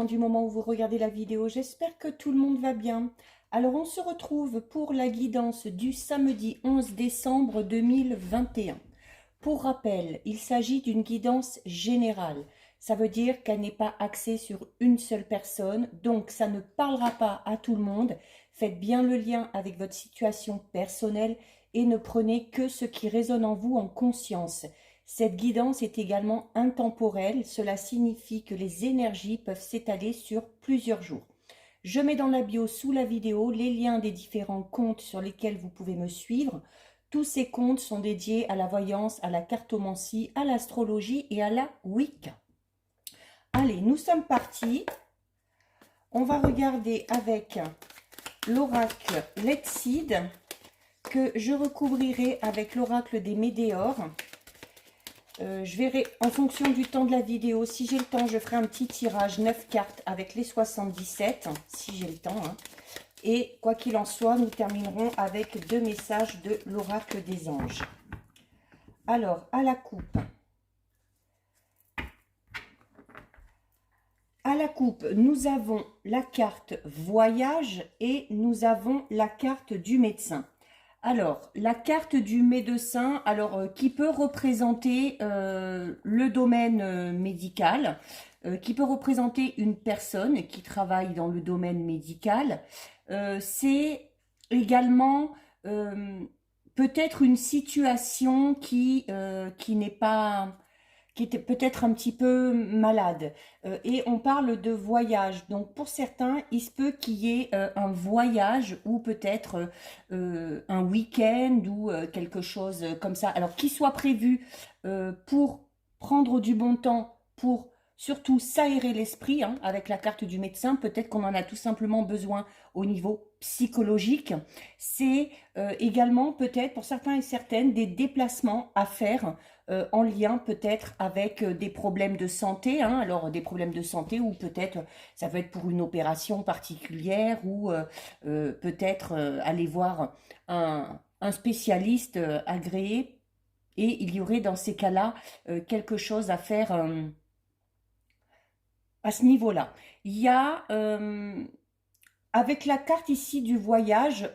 dépend du moment où vous regardez la vidéo. J'espère que tout le monde va bien. Alors, on se retrouve pour la guidance du samedi 11 décembre 2021. Pour rappel, il s'agit d'une guidance générale. Ça veut dire qu'elle n'est pas axée sur une seule personne, donc ça ne parlera pas à tout le monde. Faites bien le lien avec votre situation personnelle et ne prenez que ce qui résonne en vous en conscience. Cette guidance est également intemporelle, cela signifie que les énergies peuvent s'étaler sur plusieurs jours. Je mets dans la bio sous la vidéo les liens des différents comptes sur lesquels vous pouvez me suivre. Tous ces comptes sont dédiés à la voyance, à la cartomancie, à l'astrologie et à la Wicca. Allez, nous sommes partis. On va regarder avec l'oracle Let's Seed que je recouvrirai avec l'oracle des Médéors. Je verrai en fonction du temps de la vidéo. Si j'ai le temps, je ferai un petit tirage 9 cartes avec les 77, si j'ai le temps. Hein. Et quoi qu'il en soit, nous terminerons avec 2 messages de l'oracle des anges. Alors, à la coupe. À la coupe, nous avons la carte voyage et nous avons la carte du médecin. Alors, la carte du médecin, qui peut représenter le domaine médical, qui peut représenter une personne qui travaille dans le domaine médical. C'est également peut-être une situation qui n'est pas... qui était peut-être un petit peu malade. Et on parle de voyage. Donc, pour certains, il se peut qu'il y ait un voyage ou peut-être un week-end ou quelque chose comme ça. Alors, qu'il soit prévu pour prendre du bon temps, pour surtout s'aérer l'esprit, hein, avec la carte du médecin. Peut-être qu'on en a tout simplement besoin au niveau psychologique. C'est également peut-être pour certains et certaines des déplacements à faire en lien peut-être avec des problèmes de santé, hein, alors des problèmes de santé ou peut-être ça peut être pour une opération particulière ou peut-être aller voir un spécialiste agréé et il y aurait dans ces cas-là quelque chose à faire à ce niveau-là. Il y a avec la carte ici du voyage,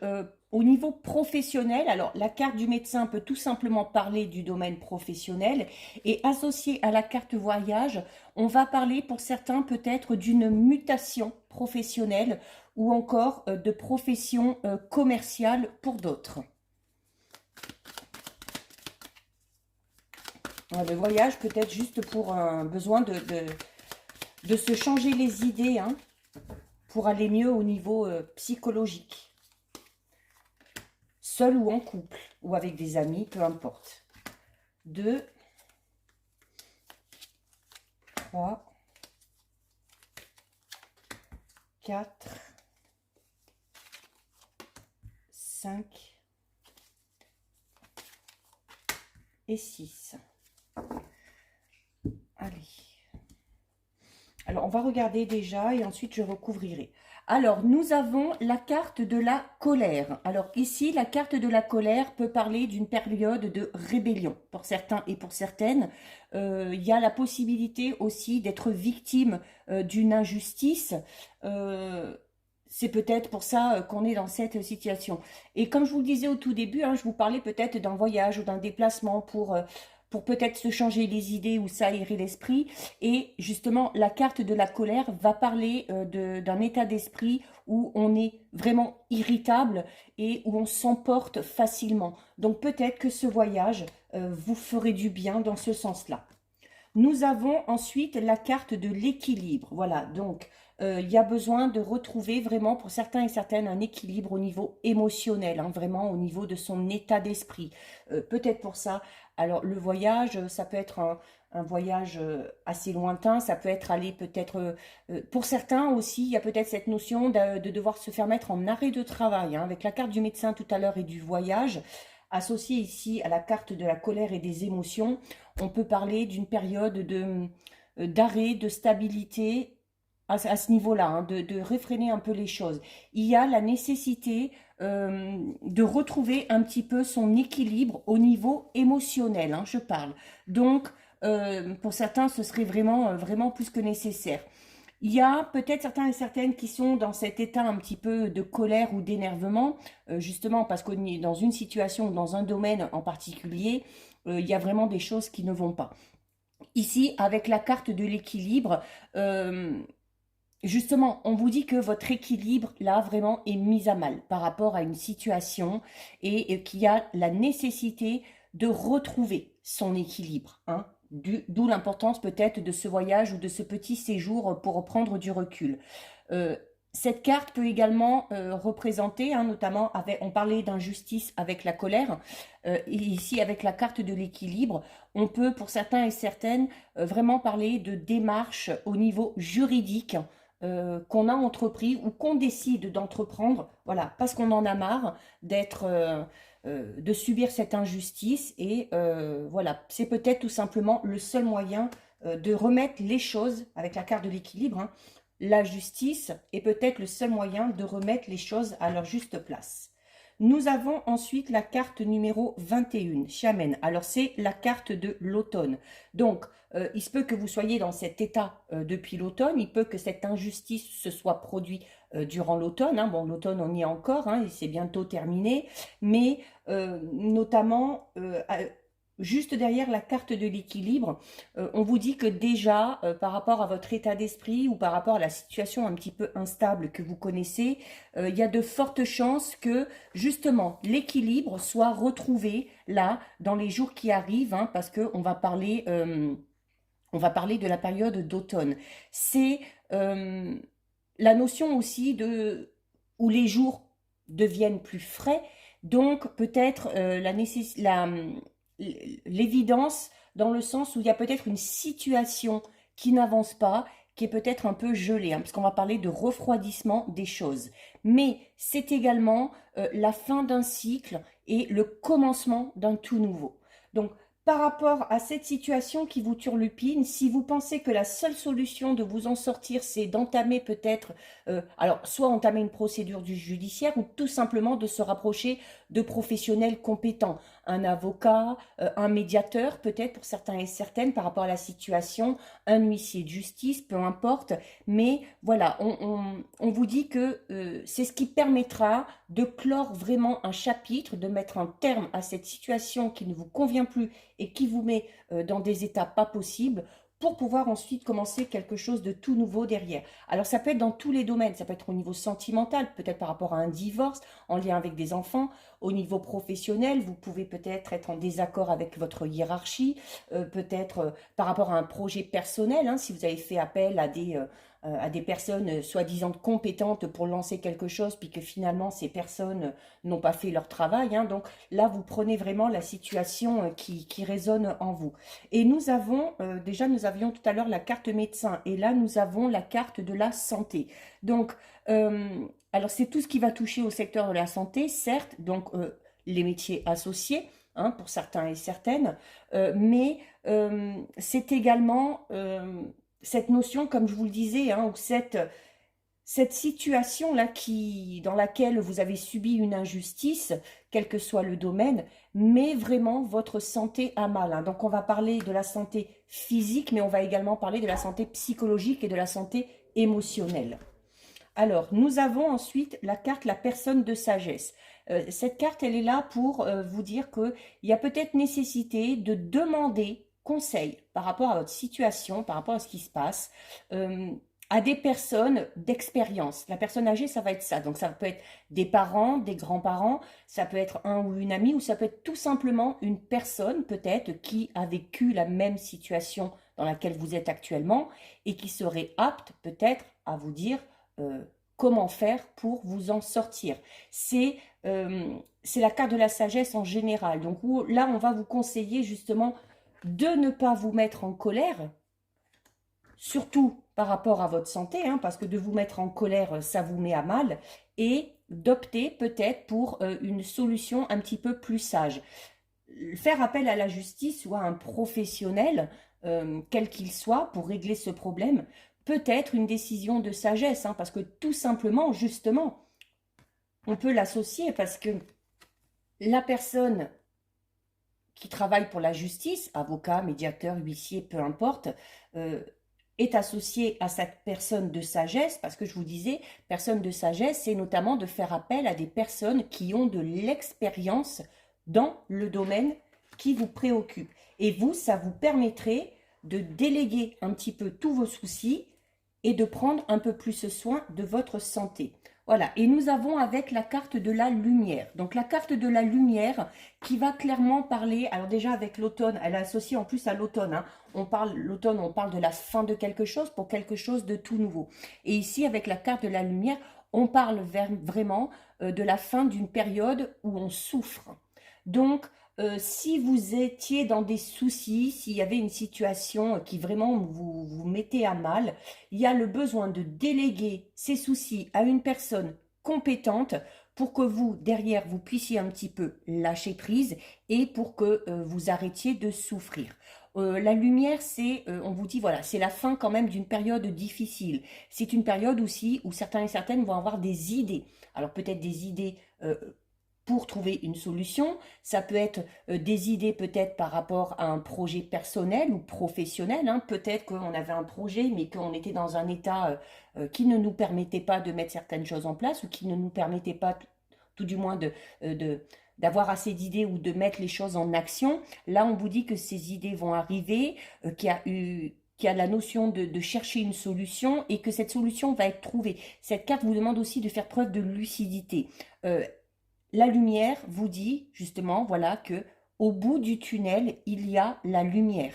au niveau professionnel, alors la carte du médecin peut tout simplement parler du domaine professionnel et associé à la carte voyage, on va parler pour certains peut-être d'une mutation professionnelle ou encore de profession commerciale pour d'autres. Le voyage peut-être juste pour un besoin de se changer les idées, hein, pour aller mieux au niveau psychologique. Seul ou en couple, ou avec des amis, peu importe. 2, 3, 4, 5 et 6. Allez. Alors, on va regarder déjà et ensuite je recouvrirai. Alors, nous avons la carte de la colère. Alors ici, la carte de la colère peut parler d'une période de rébellion pour certains et pour certaines. Il y a la possibilité aussi d'être victime d'une injustice. C'est peut-être pour ça qu'on est dans cette situation. Et comme je vous le disais au tout début, hein, je vous parlais peut-être d'un voyage ou d'un déplacement pour peut-être se changer les idées ou s'aérer l'esprit. Et justement, la carte de la colère va parler d'un état d'esprit où on est vraiment irritable et où on s'emporte facilement. Donc peut-être que ce voyage vous ferait du bien dans ce sens-là. Nous avons ensuite la carte de l'équilibre. Voilà, donc il y a besoin de retrouver vraiment pour certains et certaines un équilibre au niveau émotionnel, hein, vraiment au niveau de son état d'esprit. Peut-être pour ça, alors le voyage, ça peut être un voyage assez lointain, ça peut être aller peut-être, pour certains aussi, il y a peut-être cette notion de devoir se faire mettre en arrêt de travail, hein, avec la carte du médecin tout à l'heure et du voyage. Associé ici à la carte de la colère et des émotions, on peut parler d'une période d'arrêt, de stabilité à ce niveau-là, hein, de réfréner un peu les choses. Il y a la nécessité de retrouver un petit peu son équilibre au niveau émotionnel, hein, je parle. Donc, pour certains, ce serait vraiment plus que nécessaire. Il y a peut-être certains et certaines qui sont dans cet état un petit peu de colère ou d'énervement, justement parce qu'on est dans une situation ou dans un domaine en particulier, il y a vraiment des choses qui ne vont pas. Ici, avec la carte de l'équilibre, euh, justement, on vous dit que votre équilibre, là, vraiment, est mis à mal par rapport à une situation et qu'il y a la nécessité de retrouver son équilibre, hein. D'où l'importance peut-être de ce voyage ou de ce petit séjour pour prendre du recul. Euh, cette carte peut également représenter, hein, notamment, on parlait d'injustice avec la colère, et ici avec la carte de l'équilibre, on peut pour certains et certaines vraiment parler de démarche au niveau juridique qu'on a entrepris ou qu'on décide d'entreprendre, voilà, parce qu'on en a marre de subir cette injustice et voilà, c'est peut-être tout simplement le seul moyen de remettre les choses avec la carte de l'équilibre, hein. La justice est peut-être le seul moyen de remettre les choses à leur juste place. Nous avons ensuite la carte numéro 21, Shaman. Alors, c'est la carte de l'automne. Donc, il se peut que vous soyez dans cet état depuis l'automne. Il peut que cette injustice se soit produite durant l'automne, hein. Bon, l'automne, on y est encore, hein, et c'est bientôt terminé. Mais notamment, juste derrière la carte de l'équilibre, on vous dit que déjà, par rapport à votre état d'esprit ou par rapport à la situation un petit peu instable que vous connaissez, il y a de fortes chances que justement l'équilibre soit retrouvé là dans les jours qui arrivent, hein, parce qu'on va on va parler de la période d'automne. C'est la notion aussi de où les jours deviennent plus frais, donc peut-être l'évidence dans le sens où il y a peut-être une situation qui n'avance pas, qui est peut-être un peu gelée, hein, parce qu'on va parler de refroidissement des choses. Mais c'est également la fin d'un cycle et le commencement d'un tout nouveau. Donc, par rapport à cette situation qui vous turlupine, si vous pensez que la seule solution de vous en sortir, c'est d'entamer peut-être, alors soit entamer une procédure du judiciaire ou tout simplement de se rapprocher de professionnels compétents, un avocat, un médiateur peut-être pour certains et certaines par rapport à la situation, un huissier de justice, peu importe, mais voilà, on vous dit que c'est ce qui permettra de clore vraiment un chapitre, de mettre un terme à cette situation qui ne vous convient plus et qui vous met dans des états pas possibles pour pouvoir ensuite commencer quelque chose de tout nouveau derrière. Alors ça peut être dans tous les domaines, ça peut être au niveau sentimental, peut-être par rapport à un divorce, en lien avec des enfants, au niveau professionnel, vous pouvez peut-être être en désaccord avec votre hiérarchie, peut-être par rapport à un projet personnel, hein, si vous avez fait appel à des personnes soi-disant compétentes pour lancer quelque chose, puis que finalement ces personnes n'ont pas fait leur travail, hein. Donc là, vous prenez vraiment la situation qui résonne en vous. Et nous avons, déjà nous avions tout à l'heure la carte médecin, et là nous avons la carte de la santé. Donc, alors c'est tout ce qui va toucher au secteur de la santé, certes, donc les métiers associés, hein, pour certains et certaines, mais c'est également cette notion, comme je vous le disais, hein, ou cette situation-là dans laquelle vous avez subi une injustice, quel que soit le domaine, met vraiment votre santé à mal, hein. Donc on va parler de la santé physique, mais on va également parler de la santé psychologique et de la santé émotionnelle. Alors, nous avons ensuite la carte la personne de sagesse. Cette carte, elle est là pour vous dire qu'il y a peut-être nécessité de demander conseil par rapport à votre situation, par rapport à ce qui se passe, euh, à des personnes d'expérience. La personne âgée, ça va être ça. Donc, ça peut être des parents, des grands-parents, ça peut être un ou une amie, ou ça peut être tout simplement une personne, peut-être, qui a vécu la même situation dans laquelle vous êtes actuellement et qui serait apte, peut-être, à vous dire euh, comment faire pour vous en sortir. C'est c'est la carte de la sagesse en général. Donc là, on va vous conseiller justement de ne pas vous mettre en colère, surtout par rapport à votre santé, hein, parce que de vous mettre en colère, ça vous met à mal, et d'opter peut-être pour une solution un petit peu plus sage. Faire appel à la justice ou à un professionnel, quel qu'il soit, pour régler ce problème, peut être une décision de sagesse, hein, parce que tout simplement, justement, on peut l'associer parce que la personne qui travaille pour la justice, avocat, médiateur, huissier, peu importe, euh, est associé à cette personne de sagesse, parce que je vous disais, personne de sagesse, c'est notamment de faire appel à des personnes qui ont de l'expérience dans le domaine qui vous préoccupe. Et vous, ça vous permettrait de déléguer un petit peu tous vos soucis et de prendre un peu plus soin de votre santé. Voilà, et nous avons avec la carte de la lumière. Donc la carte de la lumière qui va clairement parler, alors déjà avec l'automne, elle est associée en plus à l'automne. Hein. L'automne, on parle de la fin de quelque chose pour quelque chose de tout nouveau. Et ici, avec la carte de la lumière, on parle vraiment de la fin d'une période où on souffre. Donc, si vous étiez dans des soucis, s'il y avait une situation qui vraiment vous mettait à mal, il y a le besoin de déléguer ces soucis à une personne compétente pour que vous, derrière, vous puissiez un petit peu lâcher prise et pour que vous arrêtiez de souffrir. La lumière, on vous dit, voilà, c'est la fin quand même d'une période difficile. C'est une période aussi où certains et certaines vont avoir des idées. Alors peut-être des idées pour trouver une solution. Ça peut être des idées peut-être par rapport à un projet personnel ou professionnel. Hein. Peut-être qu'on avait un projet mais qu'on était dans un état qui ne nous permettait pas de mettre certaines choses en place ou qui ne nous permettait pas tout du moins d'avoir assez d'idées ou de mettre les choses en action. Là, on vous dit que ces idées vont arriver, qu'il y a la notion de chercher une solution et que cette solution va être trouvée. Cette carte vous demande aussi de faire preuve de lucidité. La lumière vous dit justement, voilà, que au bout du tunnel, il y a la lumière.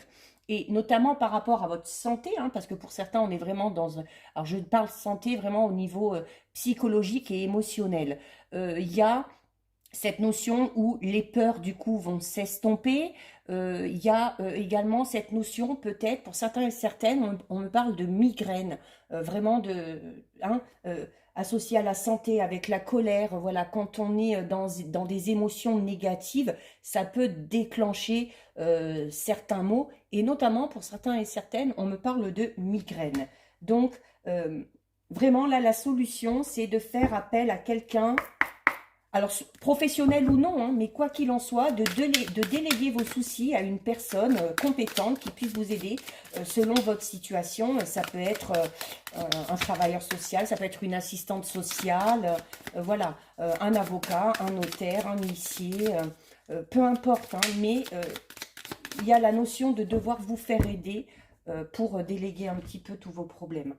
Et notamment par rapport à votre santé, hein, parce que pour certains, on est vraiment dans un... Alors, je parle santé vraiment au niveau psychologique et émotionnel. Il y a cette notion où les peurs, du coup, vont s'estomper. Il y a également cette notion, peut-être, pour certains et certaines, on me parle de migraine, vraiment hein, associée à la santé, avec la colère. Voilà, quand on est dans des émotions négatives, ça peut déclencher certains maux. Et notamment, pour certains et certaines, on me parle de migraine. Donc, vraiment, là, la solution, c'est de faire appel à quelqu'un, alors professionnel ou non, hein, mais quoi qu'il en soit, de déléguer vos soucis à une personne compétente qui puisse vous aider selon votre situation. Ça peut être un travailleur social, ça peut être une assistante sociale, voilà, un avocat, un notaire, un huissier, peu importe, hein, mais il y a la notion de devoir vous faire aider pour déléguer un petit peu tous vos problèmes.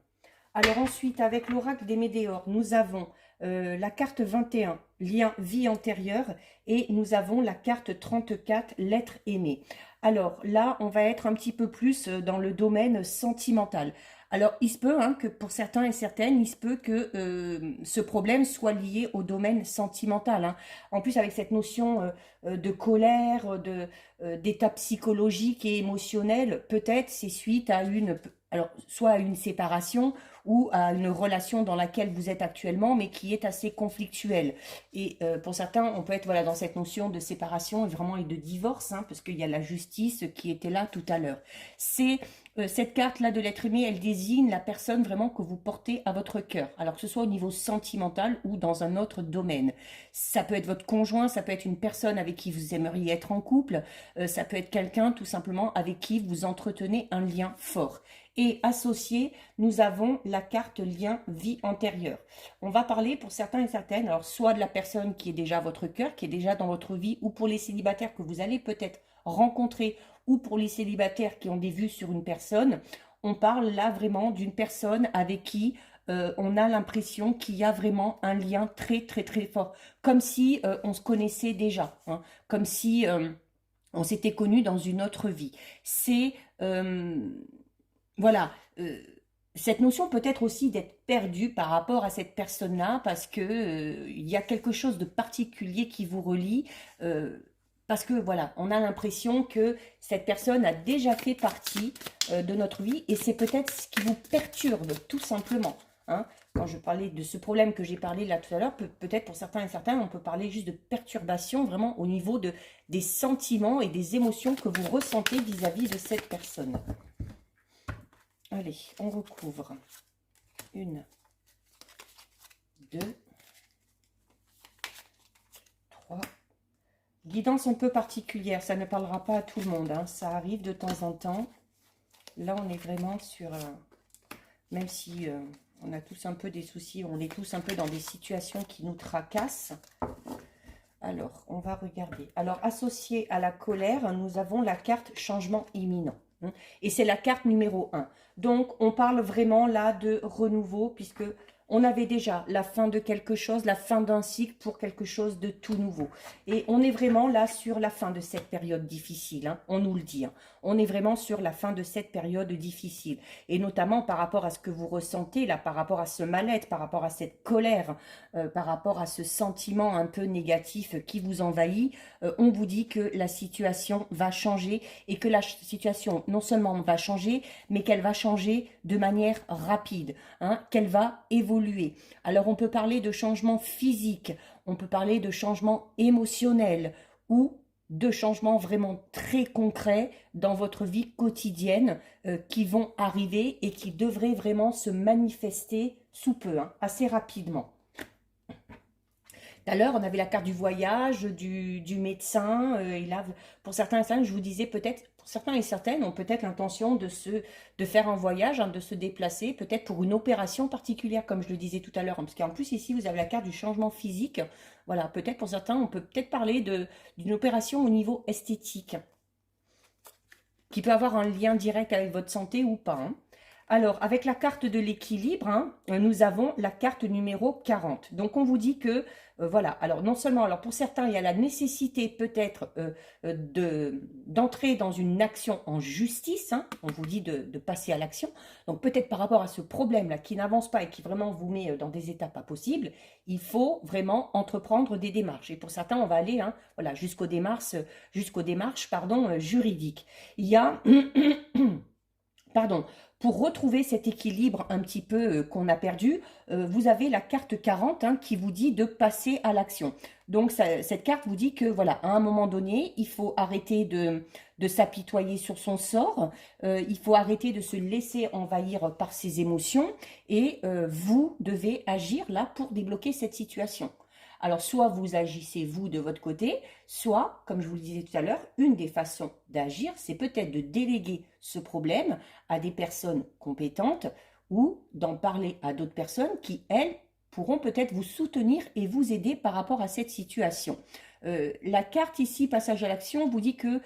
Alors ensuite, avec l'oracle des Médéors, nous avons la carte 21, lien vie antérieure, et nous avons la carte 34, l'être aimé. Alors là, on va être un petit peu plus dans le domaine sentimental. Alors, il se peut hein, que pour certains et certaines, il se peut que ce problème soit lié au domaine sentimental. Hein. En plus, avec cette notion de colère, d'état psychologique et émotionnel, peut-être c'est suite à alors, soit à une séparation ou à une relation dans laquelle vous êtes actuellement, mais qui est assez conflictuelle. Et pour certains, on peut être voilà, dans cette notion de séparation vraiment et de divorce, hein, parce qu'il y a la justice qui était là tout à l'heure. C'est cette carte-là de l'être aimé, elle désigne la personne vraiment que vous portez à votre cœur. Alors que ce soit au niveau sentimental ou dans un autre domaine. Ça peut être votre conjoint, ça peut être une personne avec qui vous aimeriez être en couple, ça peut être quelqu'un tout simplement avec qui vous entretenez un lien fort. Et associé, nous avons la carte lien vie antérieure. On va parler pour certains et certaines, alors soit de la personne qui est déjà à votre cœur, qui est déjà dans votre vie, ou pour les célibataires que vous allez peut-être rencontrer, ou pour les célibataires qui ont des vues sur une personne. On parle là vraiment d'une personne avec qui on a l'impression qu'il y a vraiment un lien très très très fort, comme si on se connaissait déjà, hein, comme si on s'était connu dans une autre vie. C'est voilà, cette notion peut être aussi d'être perdu par rapport à cette personne-là parce que il y a quelque chose de particulier qui vous relie. Parce que voilà, on a l'impression que cette personne a déjà fait partie de notre vie et c'est peut-être ce qui vous perturbe tout simplement. Hein. Quand je parlais de ce problème que j'ai parlé là tout à l'heure, peut-être pour certains et certaines, on peut parler juste de perturbation vraiment au niveau des sentiments et des émotions que vous ressentez vis-à-vis de cette personne. Allez, on recouvre. 1, 2, 3. Guidance un peu particulière, ça ne parlera pas à tout le monde, hein. Ça arrive de temps en temps. Là, on est vraiment sur même si on a tous un peu des soucis, on est tous un peu dans des situations qui nous tracassent. Alors, on va regarder. Alors, associé à la colère, nous avons la carte changement imminent. Et c'est la carte numéro 1. Donc, on parle vraiment là de renouveau, puisque on avait déjà la fin de quelque chose, la fin d'un cycle pour quelque chose de tout nouveau. Et on est vraiment là sur la fin de cette période difficile, hein, on nous le dit. Hein. On est vraiment sur la fin de cette période difficile. Et notamment par rapport à ce que vous ressentez, là, par rapport à ce mal-être, par rapport à cette colère, par rapport à ce sentiment un peu négatif qui vous envahit, on vous dit que la situation va changer et que la situation non seulement va changer, mais qu'elle va changer de manière rapide, hein, qu'elle va évoluer. Alors, on peut parler de changement physique, on peut parler de changement émotionnel ou de changements vraiment très concrets dans votre vie quotidienne qui vont arriver et qui devraient vraiment se manifester sous peu, hein, assez rapidement. Tout à l'heure, on avait la carte du voyage, du médecin. Et là, pour certains et certaines, je vous disais peut-être, pour certains et certaines, ont peut-être l'intention de faire un voyage, hein, de se déplacer, peut-être pour une opération particulière, comme je le disais tout à l'heure. Hein, parce qu'en plus, ici, vous avez la carte du changement physique. Voilà, peut-être pour certains, on peut peut-être parler d'une opération au niveau esthétique, qui peut avoir un lien direct avec votre santé ou pas. Hein. Alors, avec la carte de l'équilibre, hein, nous avons la carte numéro 40. Donc, on vous dit que, voilà, alors non seulement, alors pour certains, il y a la nécessité peut-être d'entrer dans une action en justice, hein, on vous dit de passer à l'action. Donc, peut-être par rapport à ce problème-là qui n'avance pas et qui vraiment vous met dans des étapes pas possibles, il faut vraiment entreprendre des démarches. Et pour certains, on va aller hein, voilà, jusqu'aux démarches, juridiques. Il y a... Pardon, pour retrouver cet équilibre un petit peu qu'on a perdu, vous avez la carte 40 hein, qui vous dit de passer à l'action. Donc, cette carte vous dit que, voilà, à un moment donné, il faut arrêter de s'apitoyer sur son sort, il faut arrêter de se laisser envahir par ses émotions et vous devez agir là pour débloquer cette situation. Alors, soit vous agissez vous de votre côté, soit, comme je vous le disais tout à l'heure, une des façons d'agir, c'est peut-être de déléguer ce problème à des personnes compétentes ou d'en parler à d'autres personnes qui, elles, pourront peut-être vous soutenir et vous aider par rapport à cette situation. La carte ici, passage à l'action, vous dit que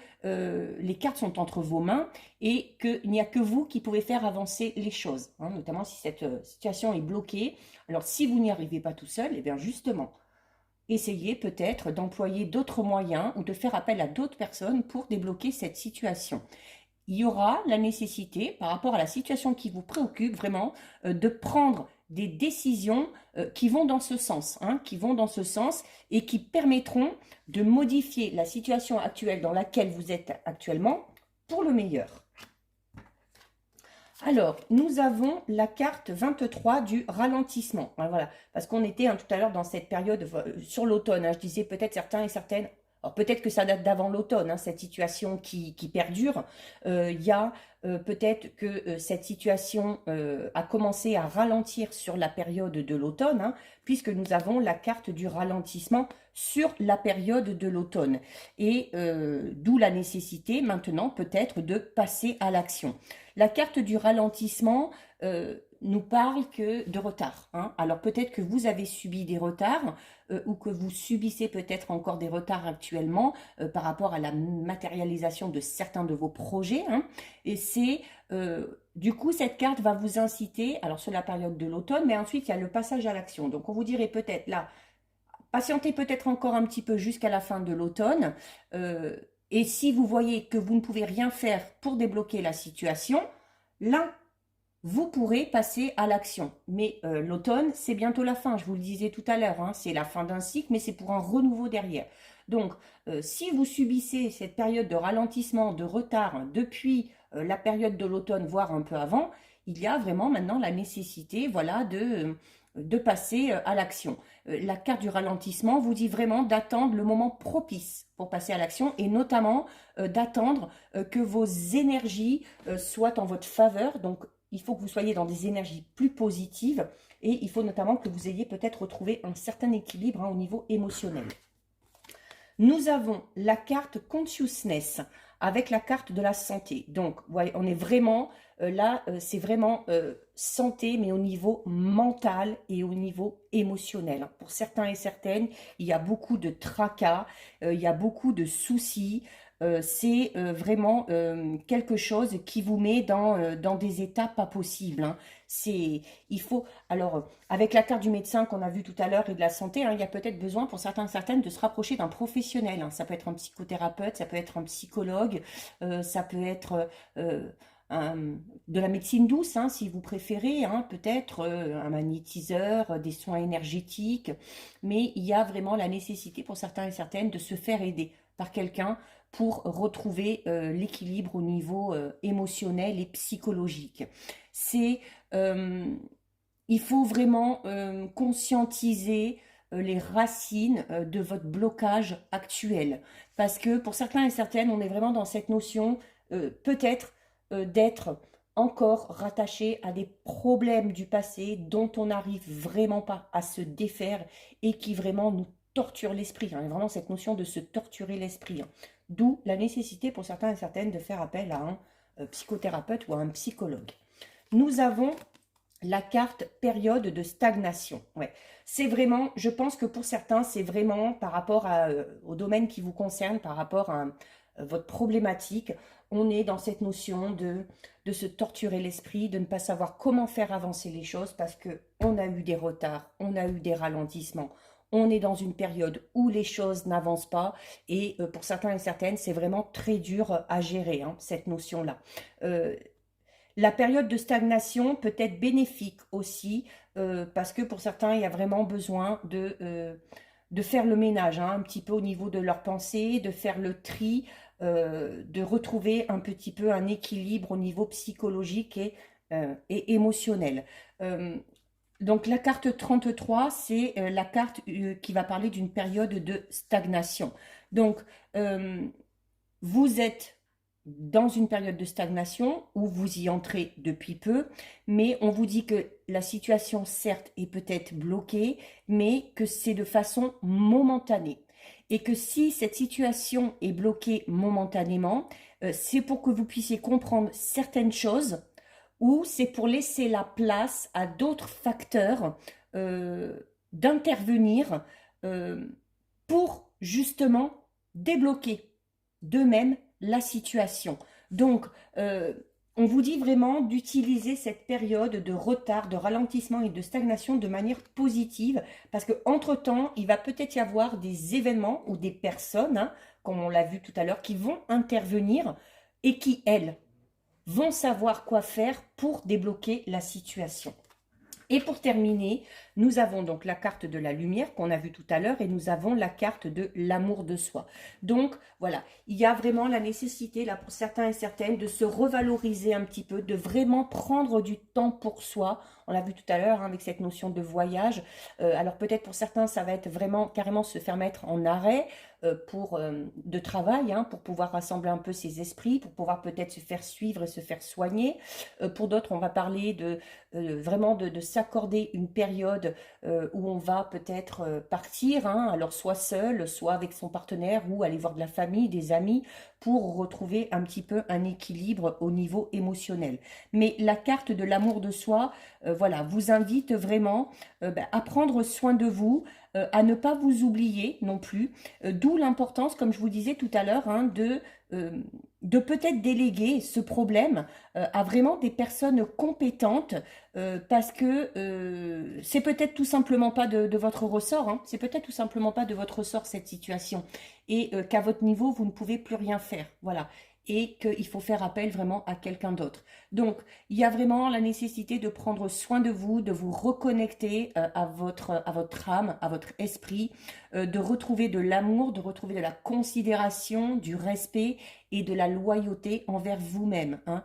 les cartes sont entre vos mains et qu'il n'y a que vous qui pouvez faire avancer les choses, hein, notamment si cette situation est bloquée. Alors, si vous n'y arrivez pas tout seul, et bien justement, essayez peut-être d'employer d'autres moyens ou de faire appel à d'autres personnes pour débloquer cette situation. Il y aura la nécessité, par rapport à la situation qui vous préoccupe vraiment, de prendre des décisions qui vont dans ce sens, hein, et qui permettront de modifier la situation actuelle dans laquelle vous êtes actuellement pour le meilleur. Alors, nous avons la carte 23 du ralentissement. Voilà, parce qu'on était hein, tout à l'heure dans cette période sur l'automne. Hein, je disais peut-être certains et certaines. Alors peut-être que ça date d'avant l'automne, hein, cette situation qui perdure. Il y a peut-être que cette situation a commencé à ralentir sur la période de l'automne, hein, puisque nous avons la carte du ralentissement sur la période de l'automne. Et d'où la nécessité maintenant peut-être de passer à l'action. La carte du ralentissement nous parle que de retard. Hein. Alors peut-être que vous avez subi des retards ou que vous subissez peut-être encore des retards actuellement par rapport à la matérialisation de certains de vos projets. Hein. Et c'est du coup cette carte va vous inciter, alors sur la période de l'automne, mais ensuite il y a le passage à l'action. Donc on vous dirait peut-être là, patientez peut-être encore un petit peu jusqu'à la fin de l'automne. Et si vous voyez que vous ne pouvez rien faire pour débloquer la situation, là, vous pourrez passer à l'action. Mais l'automne, c'est bientôt la fin, je vous le disais tout à l'heure, hein, c'est la fin d'un cycle, mais c'est pour un renouveau derrière. Donc, si vous subissez cette période de ralentissement, de retard depuis la période de l'automne, voire un peu avant, il y a vraiment maintenant la nécessité voilà, de passer à l'action. La carte du ralentissement vous dit vraiment d'attendre le moment propice pour passer à l'action et notamment d'attendre que vos énergies soient en votre faveur. Donc, il faut que vous soyez dans des énergies plus positives et il faut notamment que vous ayez peut-être retrouvé un certain équilibre hein, au niveau émotionnel. Nous avons la carte Consciousness. avec la carte de la santé. Donc, ouais, on est vraiment là, c'est vraiment santé, mais au niveau mental et au niveau émotionnel. Pour certains et certaines, il y a beaucoup de tracas, il y a beaucoup de soucis. C'est vraiment quelque chose qui vous met dans des états pas possibles, hein. Il faut, alors, avec la carte du médecin qu'on a vu tout à l'heure et de la santé, hein, il y a peut-être besoin pour certains et certaines de se rapprocher d'un professionnel, hein. Ça peut être un psychothérapeute, ça peut être un psychologue, ça peut être de la médecine douce, hein, si vous préférez, hein, peut-être un magnétiseur, des soins énergétiques, mais il y a vraiment la nécessité pour certains et certaines de se faire aider par quelqu'un pour retrouver l'équilibre au niveau émotionnel et psychologique. C'est, euh, il faut vraiment conscientiser les racines de votre blocage actuel. Parce que pour certains et certaines, on est vraiment dans cette notion peut-être d'être encore rattaché à des problèmes du passé dont on n'arrive vraiment pas à se défaire et qui vraiment nous torturent l'esprit, hein. Il y a vraiment cette notion de se torturer l'esprit, hein. D'où la nécessité pour certains et certaines de faire appel à un psychothérapeute ou à un psychologue. Nous avons la carte période de stagnation. Ouais. C'est vraiment, je pense que pour certains, c'est vraiment par rapport au domaine qui vous concerne, par rapport à votre problématique, on est dans cette notion de se torturer l'esprit, de ne pas savoir comment faire avancer les choses parce que on a eu des retards, on a eu des ralentissements. On est dans une période où les choses n'avancent pas et pour certains et certaines, c'est vraiment très dur à gérer, hein, cette notion-là. Euh, la période de stagnation peut être bénéfique aussi, parce que pour certains, il y a vraiment besoin de faire le ménage, hein, un petit peu au niveau de leurs pensées, de faire le tri, de retrouver un petit peu un équilibre au niveau psychologique et émotionnel. Euh, donc la carte 33, c'est la carte qui va parler d'une période de stagnation. Donc, euh, vous êtes dans une période de stagnation où vous y entrez depuis peu, mais on vous dit que la situation, certes, est peut-être bloquée, mais que c'est de façon momentanée. Et que si cette situation est bloquée momentanément, c'est pour que vous puissiez comprendre certaines choses ou c'est pour laisser la place à d'autres facteurs euh, d'intervenir euh, pour justement débloquer d'eux-mêmes la situation. Donc, on vous dit vraiment d'utiliser cette période de retard, de ralentissement et de stagnation de manière positive, parce qu'entre-temps, il va peut-être y avoir des événements ou des personnes, hein, comme on l'a vu tout à l'heure, qui vont intervenir et qui, elles, vont savoir quoi faire pour débloquer la situation. Et pour terminer, nous avons donc la carte de la lumière qu'on a vue tout à l'heure et nous avons la carte de l'amour de soi. Donc voilà, il y a vraiment la nécessité là pour certains et certaines de se revaloriser un petit peu, de vraiment prendre du temps pour soi. On l'a vu tout à l'heure, hein, avec cette notion de voyage. Alors peut-être pour certains, ça va être vraiment carrément se faire mettre en arrêt de travail, hein, pour pouvoir rassembler un peu ses esprits, pour pouvoir peut-être se faire suivre et se faire soigner. Pour d'autres, on va parler vraiment de s'accorder une période où on va peut-être partir, hein, alors soit seul, soit avec son partenaire ou aller voir de la famille, des amis, pour retrouver un petit peu un équilibre au niveau émotionnel. Mais la carte de l'amour de soi, voilà, vous invite vraiment à prendre soin de vous, à ne pas vous oublier non plus, d'où l'importance, comme je vous disais tout à l'heure, hein, de peut-être déléguer ce problème à vraiment des personnes compétentes parce que c'est peut-être tout simplement pas de votre ressort, hein, c'est peut-être tout simplement pas de votre ressort cette situation et qu'à votre niveau vous ne pouvez plus rien faire, voilà, et qu'il faut faire appel vraiment à quelqu'un d'autre. Donc il y a vraiment la nécessité de prendre soin de vous reconnecter à votre âme, à votre esprit, de retrouver de l'amour, de retrouver de la considération, du respect et de la loyauté envers vous-même, hein.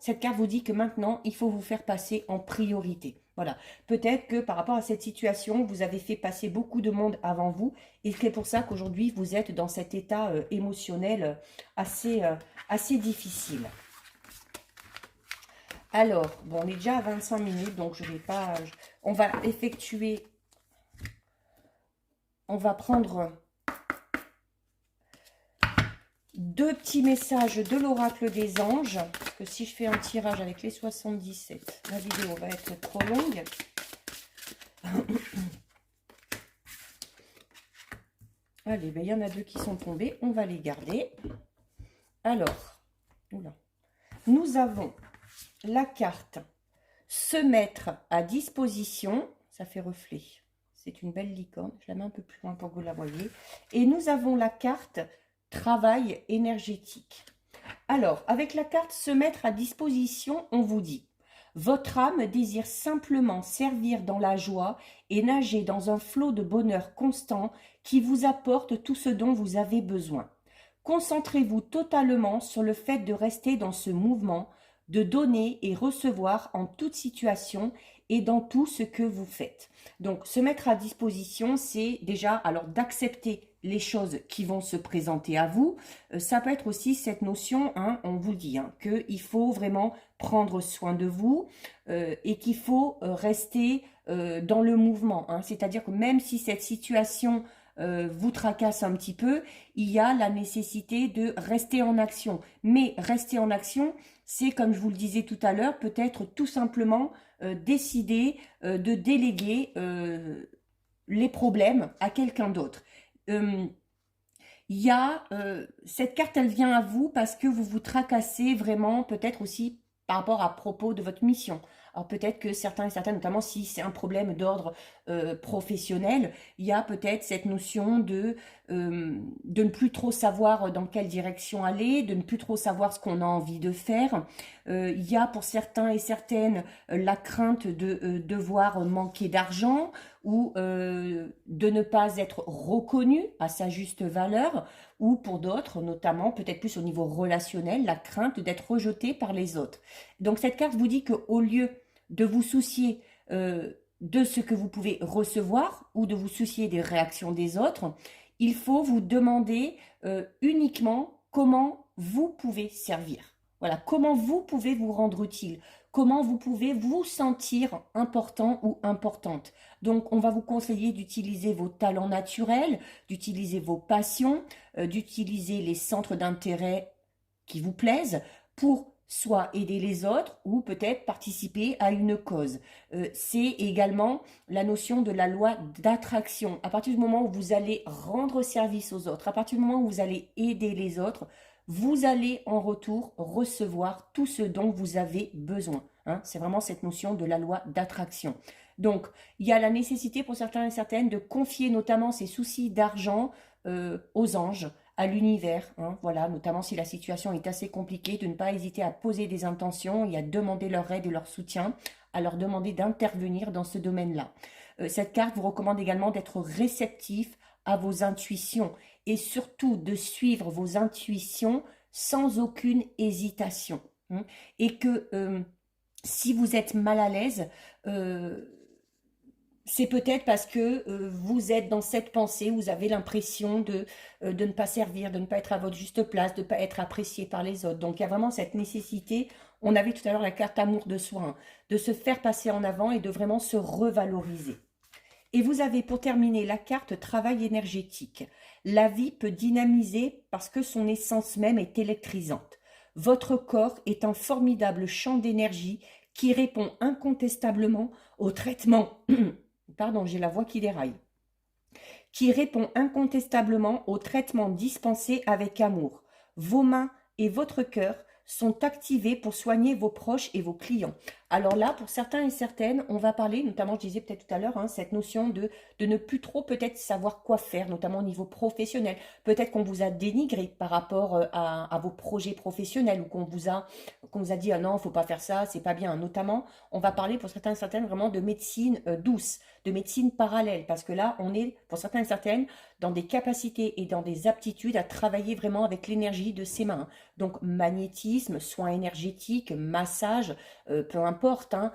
Cette carte vous dit que maintenant, il faut vous faire passer en priorité. Voilà. Peut-être que par rapport à cette situation, vous avez fait passer beaucoup de monde avant vous et c'est pour ça qu'aujourd'hui, vous êtes dans cet état émotionnel assez difficile. Alors, bon, on est déjà à 25 minutes, donc je vais pas... On va effectuer... On va prendre deux petits messages de l'oracle des anges. Parce que si je fais un tirage avec les 77, la vidéo va être trop longue. Allez, ben, il y en a deux qui sont tombés. On va les garder. Alors, oula, nous avons la carte se mettre à disposition. Ça fait reflet. C'est une belle licorne. Je la mets un peu plus loin pour que vous la voyez. Et nous avons la carte travail énergétique. Alors, avec la carte se mettre à disposition, on vous dit: votre âme désire simplement servir dans la joie et nager dans un flot de bonheur constant qui vous apporte tout ce dont vous avez besoin. Concentrez-vous totalement sur le fait de rester dans ce mouvement, de donner et recevoir en toute situation et dans tout ce que vous faites. Donc, se mettre à disposition, c'est déjà alors d'accepter les choses qui vont se présenter à vous. Ça peut être aussi cette notion, hein, on vous le dit, hein, qu'il faut vraiment prendre soin de vous et qu'il faut rester dans le mouvement. Hein. C'est-à-dire que même si cette situation vous tracasse un petit peu, il y a la nécessité de rester en action. Mais rester en action, c'est, comme je vous le disais tout à l'heure, peut-être tout simplement décider de déléguer les problèmes à quelqu'un d'autre. Cette carte, elle vient à vous parce que vous vous tracassez vraiment, peut-être aussi par rapport à propos de votre mission. Alors peut-être que certains et certaines, notamment si c'est un problème d'ordre professionnel, il y a peut-être cette notion de ne plus trop savoir dans quelle direction aller, de ne plus trop savoir ce qu'on a envie de faire. Il y a pour certains et certaines la crainte de devoir manquer d'argent ou de ne pas être reconnu à sa juste valeur, ou pour d'autres, notamment peut-être plus au niveau relationnel, la crainte d'être rejeté par les autres. Donc cette carte vous dit qu'au lieu de vous soucier de ce que vous pouvez recevoir ou de vous soucier des réactions des autres, il faut vous demander uniquement comment vous pouvez servir. Voilà, comment vous pouvez vous rendre utile, comment vous pouvez vous sentir important ou importante. Donc, on va vous conseiller d'utiliser vos talents naturels, d'utiliser vos passions, d'utiliser les centres d'intérêt qui vous plaisent pour soit aider les autres ou peut-être participer à une cause. C'est également la notion de la loi d'attraction. À partir du moment où vous allez rendre service aux autres, à partir du moment où vous allez aider les autres, vous allez en retour recevoir tout ce dont vous avez besoin. Hein. C'est vraiment cette notion de la loi d'attraction. Donc, il y a la nécessité pour certains et certaines de confier notamment ces soucis d'argent aux anges, à l'univers, hein, voilà, notamment si la situation est assez compliquée, de ne pas hésiter à poser des intentions et à demander leur aide et leur soutien, à leur demander d'intervenir dans ce domaine-là. Cette carte vous recommande également d'être réceptif à vos intuitions et surtout de suivre vos intuitions sans aucune hésitation. Hein, et que si vous êtes mal à l'aise, c'est peut-être parce que vous êtes dans cette pensée, vous avez l'impression de ne pas servir, de ne pas être à votre juste place, de ne pas être apprécié par les autres. Donc il y a vraiment cette nécessité, on avait tout à l'heure la carte amour de soi, hein, de se faire passer en avant et de vraiment se revaloriser. Et vous avez pour terminer la carte travail énergétique. La vie peut dynamiser parce que son essence même est électrisante. Votre corps est un formidable champ d'énergie qui répond incontestablement au traitement pardon, j'ai la voix qui déraille, qui répond incontestablement au traitement dispensé avec amour. Vos mains et votre cœur sont activés pour soigner vos proches et vos clients. Alors là, pour certains et certaines, on va parler, notamment, je disais peut-être tout à l'heure, hein, cette notion de ne plus trop peut-être savoir quoi faire, notamment au niveau professionnel. Peut-être qu'on vous a dénigré par rapport à vos projets professionnels ou qu'on vous a dit « Ah non, il ne faut pas faire ça, c'est pas bien ». Notamment, on va parler pour certains et certaines vraiment de médecine douce, de médecine parallèle, parce que là, on est, pour certains et certaines, dans des capacités et dans des aptitudes à travailler vraiment avec l'énergie de ses mains. Donc, magnétisme, soins énergétiques, massage, peu importe, hein,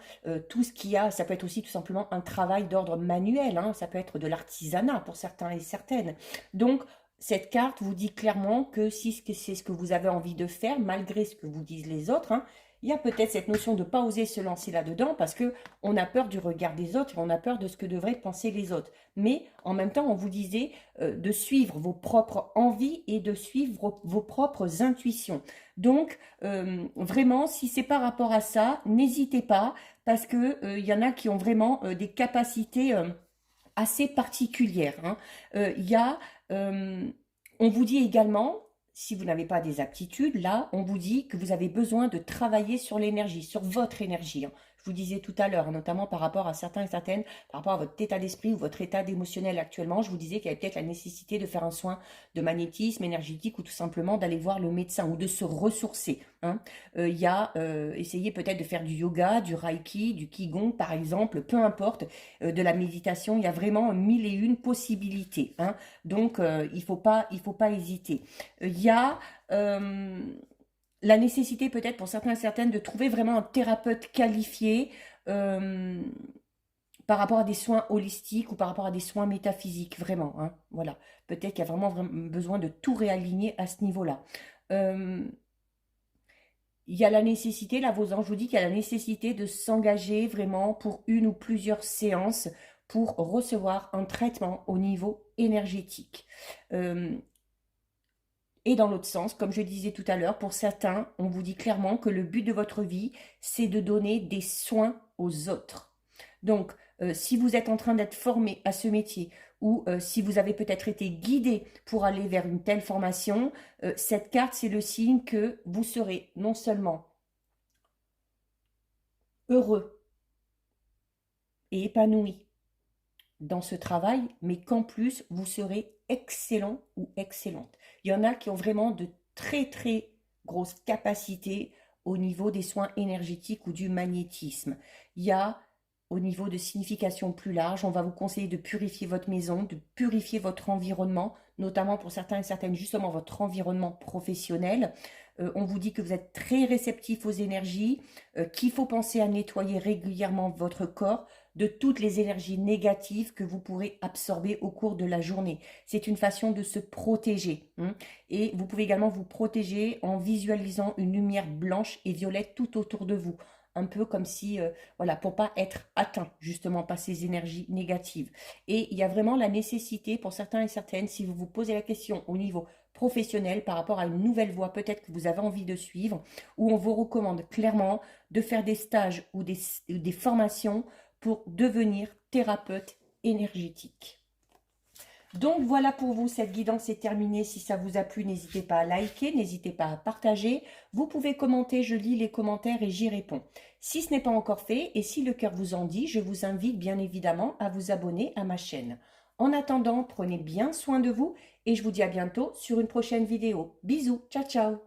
tout ce qu'il y a, ça peut être aussi tout simplement un travail d'ordre manuel, hein, ça peut être de l'artisanat pour certains et certaines. Donc, cette carte vous dit clairement que si c'est ce que vous avez envie de faire, malgré ce que vous disent les autres, hein, Il y a peut-être cette notion de ne pas oser se lancer là-dedans parce que on a peur du regard des autres et on a peur de ce que devraient penser les autres. Mais en même temps, on vous disait de suivre vos propres envies et de suivre vos propres intuitions. Donc, vraiment, si c'est par rapport à ça, n'hésitez pas parce que il y en a qui ont vraiment des capacités assez particulières, hein. Il y a, on vous dit également, si vous n'avez pas des aptitudes, là, on vous dit que vous avez besoin de travailler sur l'énergie, sur votre énergie, hein. Je vous disais tout à l'heure, notamment par rapport à certains et certaines, par rapport à votre état d'esprit ou votre état émotionnel actuellement, je vous disais qu'il y avait peut-être la nécessité de faire un soin de magnétisme énergétique ou tout simplement d'aller voir le médecin ou de se ressourcer, hein. Il y a, essayez peut-être de faire du yoga, du reiki, du qigong par exemple, peu importe, de la méditation, il y a vraiment mille et une possibilités, hein. Donc, il faut pas hésiter. Il y a la nécessité peut-être pour certains et certaines de trouver vraiment un thérapeute qualifié euh, par rapport à des soins holistiques ou par rapport à des soins métaphysiques, vraiment, hein. Voilà, peut-être qu'il y a vraiment besoin de tout réaligner à ce niveau-là. Euh, il y a la nécessité, là, vos anges vous dit qu'il y a la nécessité de s'engager vraiment pour une ou plusieurs séances pour recevoir un traitement au niveau énergétique. Euh, et dans l'autre sens, comme je disais tout à l'heure, pour certains, on vous dit clairement que le but de votre vie, c'est de donner des soins aux autres. Donc, si vous êtes en train d'être formé à ce métier ou si vous avez peut-être été guidé pour aller vers une telle formation, cette carte, c'est le signe que vous serez non seulement heureux et épanoui dans ce travail, mais qu'en plus, vous serez excellent ou excellente. Il y en a qui ont vraiment de très très grosses capacités au niveau des soins énergétiques ou du magnétisme. Il y a au niveau de signification plus large, on va vous conseiller de purifier votre maison, de purifier votre environnement, notamment pour certains et certaines, justement votre environnement professionnel. On vous dit que vous êtes très réceptif aux énergies, qu'il faut penser à nettoyer régulièrement votre corps de toutes les énergies négatives que vous pourrez absorber au cours de la journée. C'est une façon de se protéger, hein. Et vous pouvez également vous protéger en visualisant une lumière blanche et violette tout autour de vous. Un peu comme si, voilà, pour pas être atteint justement par ces énergies négatives. Et il y a vraiment la nécessité pour certains et certaines, si vous vous posez la question au niveau professionnel par rapport à une nouvelle voie peut-être que vous avez envie de suivre, où on vous recommande clairement de faire des stages ou des formations pour devenir thérapeute énergétique. Donc voilà pour vous, cette guidance est terminée. Si ça vous a plu, n'hésitez pas à liker, n'hésitez pas à partager. Vous pouvez commenter, je lis les commentaires et j'y réponds. Si ce n'est pas encore fait et si le cœur vous en dit, je vous invite bien évidemment à vous abonner à ma chaîne. En attendant, prenez bien soin de vous et je vous dis à bientôt sur une prochaine vidéo. Bisous, ciao ciao.